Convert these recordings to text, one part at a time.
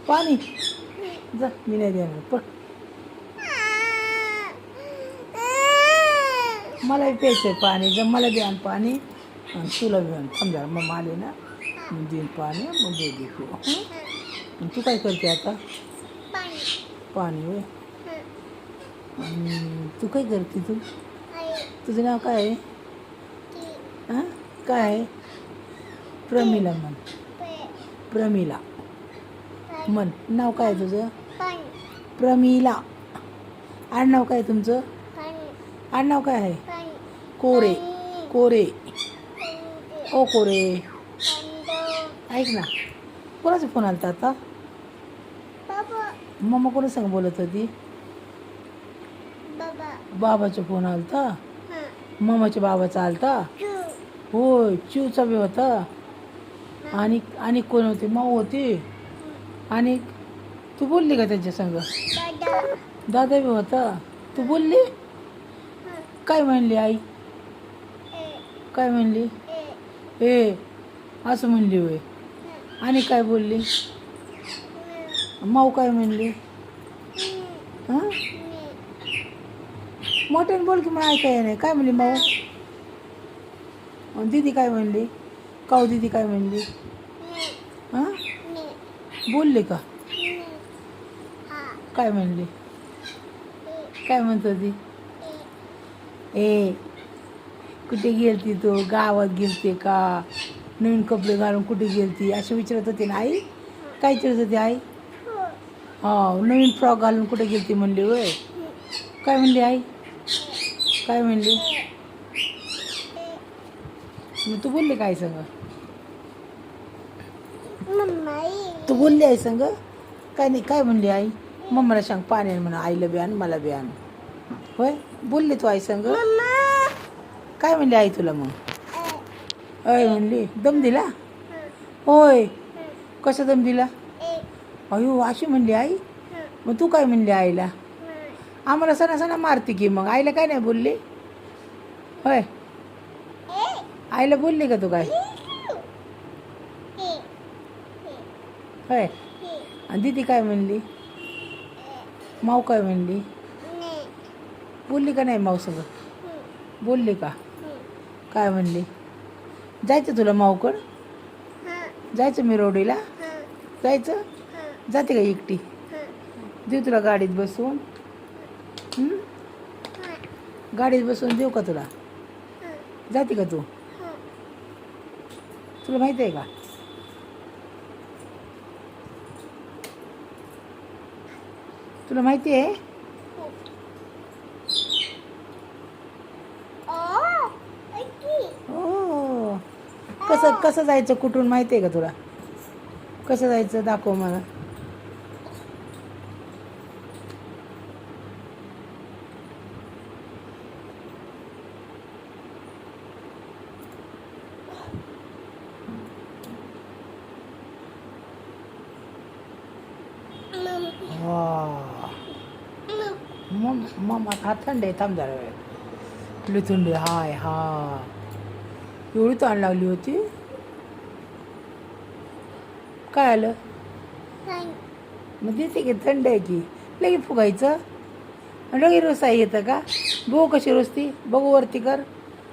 पाणी जा, मी नाही देणार पण मला प्यायचं आहे पाणी. जर मला द्या पाणी आणि तुला बी आण. थांब जरा मग आले ना मग देईन पाणी मग दे तू. तू काय करते आता? पाणी होय. तू काय करते तू? तुझं नाव काय आहे? हां काय आहे? प्रमिला म्हण. प्रमिला म्हण. नाव काय आहे तुझं? प्रमिला. आडनाव काय आहे तुमचं? आडनाव काय आहे? कोरे. कोरे. ओ कोरे ऐक ना, कोणाचा फोन आला आता? मम्मा कोणा संग बोलत होती? बाबाचा फोन आलता. मम्माच्या बाबाचा आलता होय. चिवचा बी होता. आणि कोण होते? माऊ होती. आणि तू बोलली का त्यांच्या संग? दादा बी होता. तू बोलली? काय म्हणली आई? काय म्हणली? ए असं म्हणली होय. आणि काय बोलली? माऊ काय म्हणली? हां मोठ्याने बोल की मला ऐकाय नाही. काय म्हणली माऊ? दीदी काय म्हणली? काऊ दीदी काय म्हणली? हां बोलली का? काय म्हणली? काय म्हणत होती? ए कुठे गेलती तू? गावात गेलते का? नवीन कपडे घालून कुठे गेलती असे विचारत होती ना आई? काय विचारत होती आई? हो नवीन फ्रॉक घालून कुठे गेलती म्हणली होय. काय म्हणली आई? काय म्हणली? मग तू बोलली काय संग? तू बोलली आई संग? काय नाही. काय म्हणली आई? मम्माला सांग पाणी आण म्हणा. आईला बी आण मला बी आण. होय बोलली तू आई संग? काय म्हणली आई तुला मग? अय म्हणली. दम दिला? होय. कसा दम दिला? अयो अशी म्हणली आई. मग तू काय म्हणली आईला? आम्हाला सणा मारते की. मग आईला काय नाही बोलली? होय आईला बोलली का तू काय? होय. आणि दीदी काय म्हणली? माऊ काय म्हणली? बोलली का नाही माऊ संग? बोलली का? काय म्हणली? जायचं तुला माऊकड? जायचं मिरवडीला? जायचं? जाते का एकटी? देऊ तुला गाडीत बसवून? गाडीत बसवून देऊ का तुला? जाते का तू? तुला माहिती आहे का? तुला माहिती आहे? हो. कसं जायचं? कुठून माहिती आहे का तुला? कसं जायचं दाखव मला. मम्मा हा थंड आहे. थांब जरा वेळ. तुला थंडी हाय हा एवढी ताण लागली होती. काय आलं? मग देते की थंड आहे की. लगे फुगायचं लगे रोसा येतं का? बघू कशी रोसती. बघू वरती कर.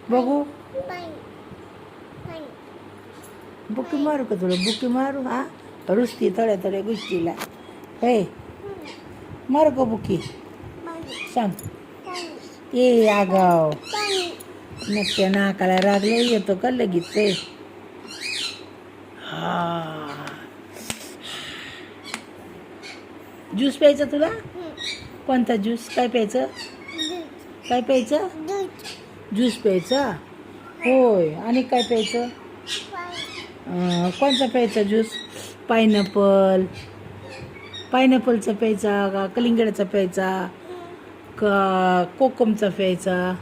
बघू बुक्की मारू का तुला? बुक्की मारू? हा रुसती थोड्या थोड्या गोष्टीला. हे मारू का बुक्की? सांग. ए आगाव नक्की नाकाला रागले येतो का लगेच? हा ज्यूस प्यायचा तुला? कोणता ज्यूस? काय प्यायचं? काय प्यायचं? ज्यूस प्यायचा होय. आणि काय प्यायचं? कोणता प्यायचा ज्यूस? पायनॅपलचा प्यायचा का कलिंगडाचा प्यायचा का कोकमचा प्यायचा?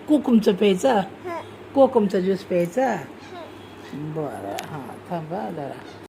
कोकमचा प्यायचा. कोकमचा ज्यूस प्यायचा. बरं हां थांबा जरा.